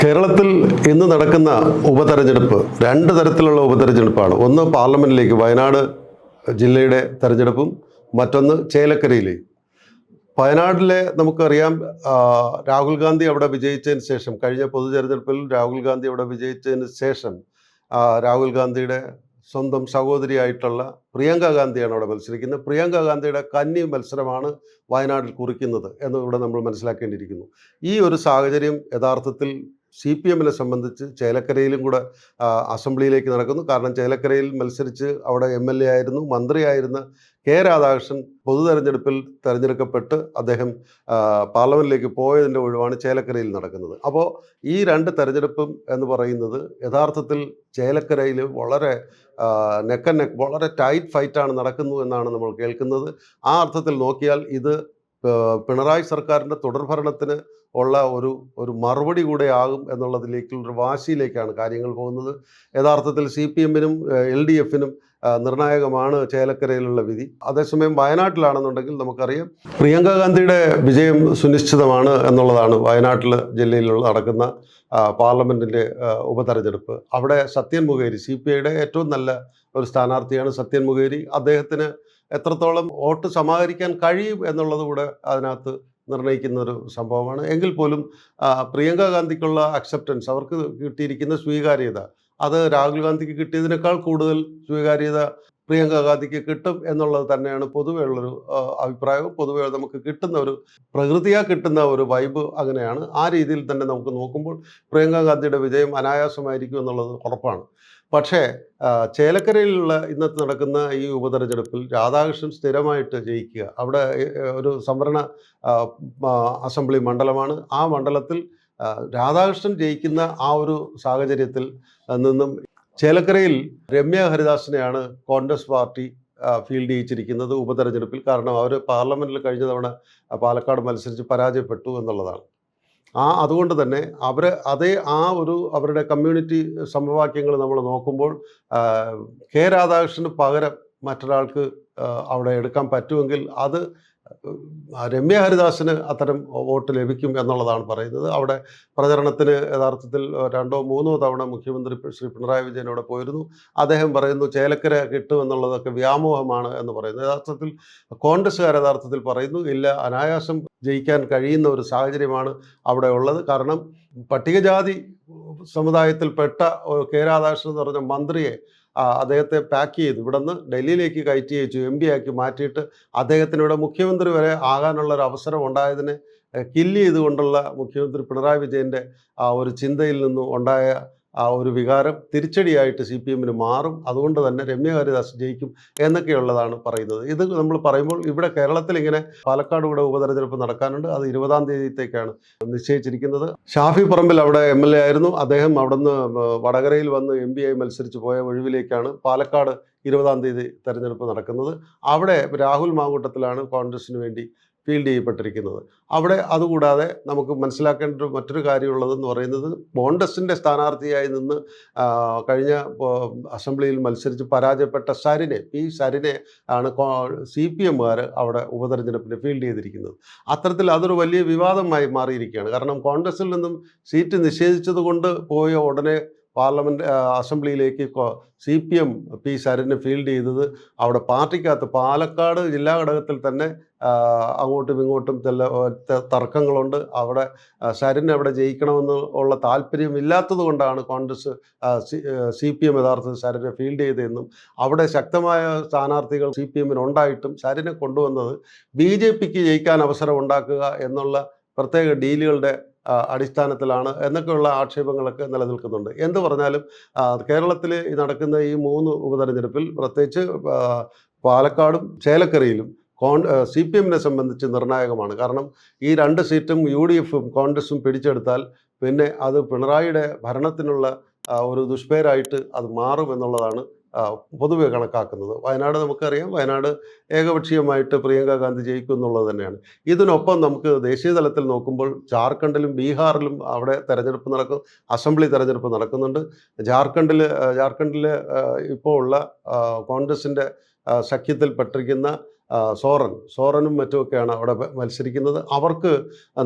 കേരളത്തിൽ ഇന്ന് നടക്കുന്ന ഉപതെരഞ്ഞെടുപ്പ് രണ്ട് തരത്തിലുള്ള ഉപതെരഞ്ഞെടുപ്പാണ്. ഒന്ന് പാർലമെന്റിലേക്ക് വയനാട് ജില്ലയുടെ തെരഞ്ഞെടുപ്പും മറ്റൊന്ന് ചേലക്കരയിലെ. വയനാട്ടിലെ നമുക്കറിയാം, രാഹുൽ ഗാന്ധി അവിടെ വിജയിച്ചതിന് ശേഷം, കഴിഞ്ഞ പൊതു തെരഞ്ഞെടുപ്പിൽ രാഹുൽ ഗാന്ധി അവിടെ വിജയിച്ചതിന് ശേഷം രാഹുൽ ഗാന്ധിയുടെ സ്വന്തം സഹോദരിയായിട്ടുള്ള പ്രിയങ്ക ഗാന്ധിയാണ് അവിടെ മത്സരിക്കുന്നത്. പ്രിയങ്ക ഗാന്ധിയുടെ കന്നി മത്സരമാണ് വയനാട്ടിൽ കുറിക്കുന്നത് എന്ന് ഇവിടെ നമ്മൾ മനസ്സിലാക്കേണ്ടിയിരിക്കുന്നു. ഈ ഒരു സാഹചര്യം യഥാർത്ഥത്തിൽ CPM-നെ സംബന്ധിച്ച് ചേലക്കരയിലും കൂടെ അസംബ്ലിയിലേക്ക് നടക്കുന്നു. കാരണം ചേലക്കരയിൽ മത്സരിച്ച് അവിടെ MLA ആയിരുന്നു, മന്ത്രിയായിരുന്ന K. രാധാകൃഷ്ണൻ പൊതു തെരഞ്ഞെടുപ്പിൽ തെരഞ്ഞെടുക്കപ്പെട്ട് അദ്ദേഹം പാർലമെന്റിലേക്ക് പോയതിൻ്റെ ഒഴിവാണ് ചേലക്കരയിൽ നടക്കുന്നത്. അപ്പോൾ ഈ രണ്ട് തെരഞ്ഞെടുപ്പും എന്ന് പറയുന്നത് യഥാർത്ഥത്തിൽ ചേലക്കരയിൽ വളരെ നെക്ക് ആൻഡ് നെക്ക്, വളരെ ടൈറ്റ് ഫൈറ്റാണ് നടക്കുന്നു എന്നാണ് നമ്മൾ കേൾക്കുന്നത്. ആ അർത്ഥത്തിൽ നോക്കിയാൽ ഇത് പിണറായി സർക്കാരിൻ്റെ തുടർഭരണത്തിന് ഉള്ള ഒരു മറുപടി കൂടെ ആകും എന്നുള്ളതിലേക്കുള്ളൊരു വാശിയിലേക്കാണ് കാര്യങ്ങൾ പോകുന്നത്. യഥാർത്ഥത്തിൽ CPM-നും LDF-നും നിർണായകമാണ് ചേലക്കരയിലുള്ള വിധി. അതേസമയം വയനാട്ടിലാണെന്നുണ്ടെങ്കിൽ നമുക്കറിയാം പ്രിയങ്ക ഗാന്ധിയുടെ വിജയം സുനിശ്ചിതമാണ് എന്നുള്ളതാണ്. വയനാട്ടിൽ ജില്ലയിലുള്ള നടക്കുന്ന പാർലമെൻറ്റിൻ്റെ ഉപതെരഞ്ഞെടുപ്പ്. അവിടെ സത്യൻ മുഖേരി, CPI-യുടെ ഏറ്റവും നല്ല ഒരു സ്ഥാനാർത്ഥിയാണ് സത്യൻ മുഖേരി. അദ്ദേഹത്തിന് എത്രത്തോളം വോട്ട് സമാഹരിക്കാൻ കഴിയും എന്നുള്ളത് കൂടെ അതിനകത്ത് നിർണ്ണയിക്കുന്ന ഒരു സംഭവമാണ്. എങ്കിൽ പോലും പ്രിയങ്ക ഗാന്ധിക്കുള്ള അക്സെപ്റ്റൻസ്, അവർക്ക് കിട്ടിയിരിക്കുന്ന സ്വീകാര്യത, അത് രാഹുൽ ഗാന്ധിക്ക് കിട്ടിയതിനേക്കാൾ കൂടുതൽ സ്വീകാര്യത പ്രിയങ്ക ഗാന്ധിക്ക് കിട്ടും എന്നുള്ളത് തന്നെയാണ് പൊതുവെ ഉള്ളൊരു അഭിപ്രായവും പൊതുവെ നമുക്ക് കിട്ടുന്ന ഒരു പ്രകൃതിയാ കിട്ടുന്ന ഒരു വൈബ് അങ്ങനെയാണ്. ആ രീതിയിൽ തന്നെ നമുക്ക് നോക്കുമ്പോൾ പ്രിയങ്ക ഗാന്ധിയുടെ വിജയം അനായാസമായിരിക്കും എന്നുള്ളത് ഉറപ്പാണ്. പക്ഷേ ചേലക്കരയിലുള്ള ഇന്നത്തെ നടക്കുന്ന ഈ ഉപതെരഞ്ഞെടുപ്പിൽ രാധാകൃഷ്ണൻ സ്ഥിരമായിട്ട് ജയിക്കുക. അവിടെ ഒരു സംവരണ അസംബ്ലി മണ്ഡലമാണ്. ആ മണ്ഡലത്തിൽ രാധാകൃഷ്ണൻ ജയിക്കുന്ന ആ ഒരു സാഹചര്യത്തിൽ നിന്നും ചേലക്കരയിൽ രമ്യ ഹരിദാസിനെയാണ് കോൺഗ്രസ് പാർട്ടി ഫീൽഡ് ചെയ്യിച്ചിരിക്കുന്നത് ഉപതെരഞ്ഞെടുപ്പിൽ. കാരണം അവർ പാർലമെൻറ്റിൽ കഴിഞ്ഞ തവണ പാലക്കാട് മത്സരിച്ച് പരാജയപ്പെട്ടു എന്നുള്ളതാണ്. അതുകൊണ്ട് തന്നെ അവരുടെ കമ്മ്യൂണിറ്റി സമവാക്യങ്ങൾ നമ്മൾ നോക്കുമ്പോൾ K. രാധാകൃഷ്ണന് പകരം മറ്റൊരാൾക്ക് അവിടെ എടുക്കാൻ പറ്റുമെങ്കിൽ അത് രമ്യ ഹരിദാസിന് അത്തരം വോട്ട് ലഭിക്കും എന്നുള്ളതാണ് പറയുന്നത്. അവിടെ പ്രചരണത്തിന് യഥാർത്ഥത്തിൽ 2 or 3 തവണ മുഖ്യമന്ത്രി ശ്രീ പിണറായി വിജയൻ അവിടെ പോയിരുന്നു. അദ്ദേഹം പറയുന്നു ചേലക്കര കിട്ടുമെന്നുള്ളതൊക്കെ വ്യാമോഹമാണ് എന്ന് പറയുന്നു. യഥാർത്ഥത്തിൽ കോൺഗ്രസ്സുകാർ യഥാർത്ഥത്തിൽ പറയുന്നു ഇല്ല, അനായാസം ജയിക്കാൻ കഴിയുന്ന ഒരു സാഹചര്യമാണ് അവിടെ ഉള്ളത്. കാരണം പട്ടികജാതി സമുദായത്തിൽപ്പെട്ട K. രാധാകൃഷ്ണൻ എന്ന് പറഞ്ഞ മന്ത്രിയെ അദ്ദേഹത്തെ പാക്ക് ചെയ്ത് ഇവിടെ നിന്ന് ഡൽഹിയിലേക്ക് കയറ്റി അയച്ചു, MP ആക്കി മാറ്റിയിട്ട് അദ്ദേഹത്തിന് ഇവിടെ മുഖ്യമന്ത്രി വരെ ആകാനുള്ളൊരു അവസരം ഉണ്ടായതിനെ കില്ല് ചെയ്തുകൊണ്ടുള്ള മുഖ്യമന്ത്രി പിണറായി വിജയൻ്റെ ഒരു ചിന്തയിൽ നിന്നും ഉണ്ടായ ഒരു വികാരം തിരിച്ചടിയായിട്ട് CPM-ന് മാറും. അതുകൊണ്ട് തന്നെ രമ്യ ഹരിദാസ് ജയിക്കും എന്നൊക്കെയുള്ളതാണ് പറയുന്നത്. ഇത് നമ്മൾ പറയുമ്പോൾ ഇവിടെ കേരളത്തിൽ ഇങ്ങനെ പാലക്കാട് കൂടെ ഉപതെരഞ്ഞെടുപ്പ് നടക്കാനുണ്ട്. അത് 20-ാം തീയതിത്തേക്കാണ് നിശ്ചയിച്ചിരിക്കുന്നത്. ഷാഫി പറമ്പിൽ അവിടെ MLA ആയിരുന്നു. അദ്ദേഹം അവിടെ നിന്ന് വടകരയിൽ വന്ന് MP ആയി മത്സരിച്ച് പോയ ഒഴിവിലേക്കാണ് പാലക്കാട് 20-ാം തീയതി തെരഞ്ഞെടുപ്പ് നടക്കുന്നത്. അവിടെ രാഹുൽ മാങ്കൂട്ടത്തിലാണ് കോൺഗ്രസിന് വേണ്ടി ഫീൽഡ് ചെയ്യപ്പെട്ടിരിക്കുന്നത്. അവിടെ അതുകൂടാതെ നമുക്ക് മനസ്സിലാക്കേണ്ട മറ്റൊരു കാര്യമുള്ളതെന്ന് പറയുന്നത് കോൺഗ്രസിൻ്റെ സ്ഥാനാർത്ഥിയായി നിന്ന് കഴിഞ്ഞ അസംബ്ലിയിൽ മത്സരിച്ച് പരാജയപ്പെട്ട സരിനെ ആണ് CPM-കാർ അവിടെ ഉപതെരഞ്ഞെടുപ്പിന് ഫീൽഡ് ചെയ്തിരിക്കുന്നത്. അത്തരത്തിൽ അതൊരു വലിയ വിവാദമായി മാറിയിരിക്കുകയാണ്. കാരണം കോൺഗ്രസിൽ നിന്നും സീറ്റ് നിഷേധിച്ചത് കൊണ്ട് പോയ ഉടനെ പാർലമെൻറ്റ് അസംബ്ലിയിലേക്ക് CPM സരിനെ ഫീൽഡ് ചെയ്തത് അവിടെ പാർട്ടിക്കകത്ത് പാലക്കാട് ജില്ലാ ഘടകത്തിൽ തന്നെ അങ്ങോട്ടും ഇങ്ങോട്ടും തർക്കങ്ങളുണ്ട്. അവിടെ സരിന് അവിടെ ജയിക്കണമെന്ന് ഉള്ള താല്പര്യമില്ലാത്തത് കൊണ്ടാണ് കോൺഗ്രസ് CPM യഥാർത്ഥത്തിൽ സരിനെ ഫീൽഡ് ചെയ്തതെന്നും അവിടെ ശക്തമായ സ്ഥാനാർത്ഥികൾ CPM-ന് ഉണ്ടായിട്ടും സരിനെ കൊണ്ടുവന്നത് BJP-ക്ക് ജയിക്കാൻ അവസരം ഉണ്ടാക്കുക എന്നുള്ള പ്രത്യേക ഡീലുകളുടെ അടിസ്ഥാനത്തിലാണ് എന്നൊക്കെയുള്ള ആക്ഷേപങ്ങളൊക്കെ നിലനിൽക്കുന്നുണ്ട്. എന്ത് പറഞ്ഞാലും കേരളത്തിൽ നടക്കുന്ന ഈ 3 ഉപതെരഞ്ഞെടുപ്പിൽ പ്രത്യേകിച്ച് പാലക്കാടും ചേലക്കരയിലും CPM-നെ സംബന്ധിച്ച് നിർണായകമാണ്. കാരണം ഈ 2 സീറ്റും UDF-ഉം കോൺഗ്രസും പിടിച്ചെടുത്താൽ പിന്നെ അത് പിണറായിയുടെ ഭരണത്തിനുള്ള ഒരു ദുഷ്പേരായിട്ട് അത് മാറും എന്നുള്ളതാണ് പൊതുവെ കണക്കാക്കുന്നത്. വയനാട് നമുക്കറിയാം, വയനാട് ഏകപക്ഷീയമായിട്ട് പ്രിയങ്ക ഗാന്ധി ജയിക്കും എന്നുള്ളത് തന്നെയാണ്. ഇതിനൊപ്പം നമുക്ക് ദേശീയ തലത്തിൽ നോക്കുമ്പോൾ ജാർഖണ്ഡിലും ബീഹാറിലും അവിടെ തെരഞ്ഞെടുപ്പ് നടക്കും, അസംബ്ലി തെരഞ്ഞെടുപ്പ് നടക്കുന്നുണ്ട്. ജാർഖണ്ഡിൽ ഇപ്പോൾ ഉള്ള കോൺഗ്രസിൻ്റെ സഖ്യത്തിൽപ്പെട്ടിരിക്കുന്ന സോറനും മറ്റുമൊക്കെയാണ് അവിടെ മത്സരിക്കുന്നത്. അവർക്ക്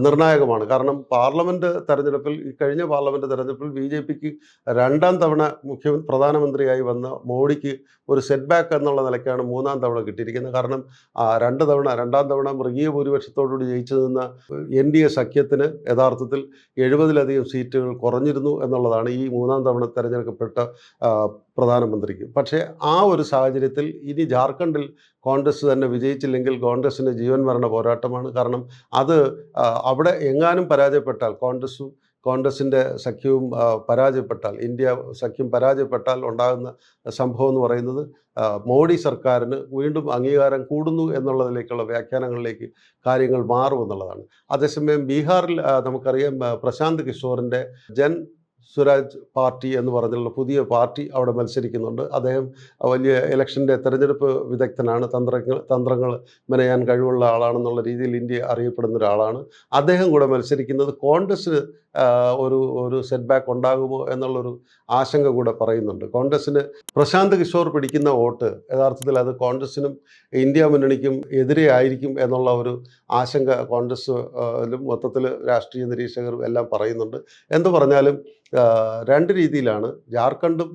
നിർണായകമാണ്. കാരണം പാർലമെൻറ്റ് തെരഞ്ഞെടുപ്പിൽ, ഈ കഴിഞ്ഞ പാർലമെൻറ്റ് തെരഞ്ഞെടുപ്പിൽ BJPക്ക് 2ാം തവണ പ്രധാനമന്ത്രിയായി വന്ന മോഡിക്ക് ഒരു സെറ്റ് ബാക്ക് എന്നുള്ള നിലയ്ക്കാണ് 3ാം തവണ കിട്ടിയിരിക്കുന്നത്. കാരണം 2ാം തവണ മൃഗീയ ഭൂരിപക്ഷത്തോടുകൂടി ജയിച്ചു നിന്ന NDA സഖ്യത്തിന് യഥാർത്ഥത്തിൽ 70-ലധികം സീറ്റുകൾ കുറഞ്ഞിരുന്നു എന്നുള്ളതാണ് ഈ 3ാം തവണ തെരഞ്ഞെടുക്കപ്പെട്ട പ്രധാനമന്ത്രിക്ക്. പക്ഷേ ആ ഒരു സാഹചര്യത്തിൽ ഇനി ജാർഖണ്ഡിൽ കോൺഗ്രസ് തന്നെ വിജയിച്ചില്ലെങ്കിൽ കോൺഗ്രസിൻ്റെ ജീവൻ മരണ പോരാട്ടമാണ്. കാരണം അത് അവിടെ എങ്ങാനും പരാജയപ്പെട്ടാൽ, കോൺഗ്രസിൻ്റെ സഖ്യവും പരാജയപ്പെട്ടാൽ, ഇന്ത്യ സഖ്യം പരാജയപ്പെട്ടാൽ ഉണ്ടാകുന്ന സംഭവം എന്ന് പറയുന്നത് മോഡി സർക്കാരിന് വീണ്ടും അംഗീകാരം കൂടുന്നു എന്നുള്ളതിലേക്കുള്ള വ്യാഖ്യാനങ്ങളിലേക്ക് കാര്യങ്ങൾ മാറുമെന്നുള്ളതാണ്. അതേസമയം ബീഹാറിൽ നമുക്കറിയാം, പ്രശാന്ത് കിഷോറിൻ്റെ ജൻ സ്വരാജ് പാർട്ടി എന്ന് പറഞ്ഞുള്ള പുതിയ പാർട്ടി അവിടെ മത്സരിക്കുന്നുണ്ട്. അദ്ദേഹം വലിയ ഇലക്ഷൻ്റെ തെരഞ്ഞെടുപ്പ് വിദഗ്ധനാണ്, തന്ത്രങ്ങൾ മെനയാൻ കഴിവുള്ള ആളാണെന്നുള്ള രീതിയിൽ ഇന്ത്യ അറിയപ്പെടുന്ന ഒരാളാണ്. അദ്ദേഹം കൂടെ മത്സരിക്കുന്നത് കോൺഗ്രസ്സിന് ഒരു സെറ്റ് ബാക്ക് ഉണ്ടാകുമോ എന്നുള്ളൊരു ആശങ്ക കൂടെ പറയുന്നുണ്ട്. കോൺഗ്രസ്സിന് പ്രശാന്ത് കിഷോർ പിടിക്കുന്ന വോട്ട് യഥാർത്ഥത്തിൽ അത് കോൺഗ്രസ്സിനും ഇന്ത്യ മുന്നണിക്കും എതിരെ ആയിരിക്കും എന്നുള്ള ഒരു ആശങ്ക കോൺഗ്രസ്സിലും മൊത്തത്തിൽ രാഷ്ട്രീയ നിരീക്ഷകരും എല്ലാം പറയുന്നുണ്ട്. എന്തു പറഞ്ഞാലും രണ്ട് രീതിയിലാണ്. ജാർഖണ്ഡും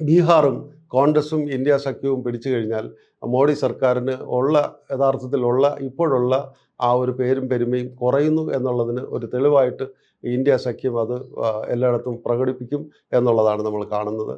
ബീഹാറും കോൺഗ്രസും ഇന്ത്യ സഖ്യവും പിടിച്ചു കഴിഞ്ഞാൽ മോഡി സർക്കാരിന് യഥാർത്ഥത്തിലുള്ള ഇപ്പോഴുള്ള ആ ഒരു പേരും പെരുമയും കുറയുന്നു എന്നുള്ളതിന് ഒരു തെളിവായിട്ട് ഇന്ത്യ സഖ്യം അത് എല്ലായിടത്തും പ്രകടിപ്പിക്കും എന്നുള്ളതാണ് നമ്മൾ കാണുന്നത്.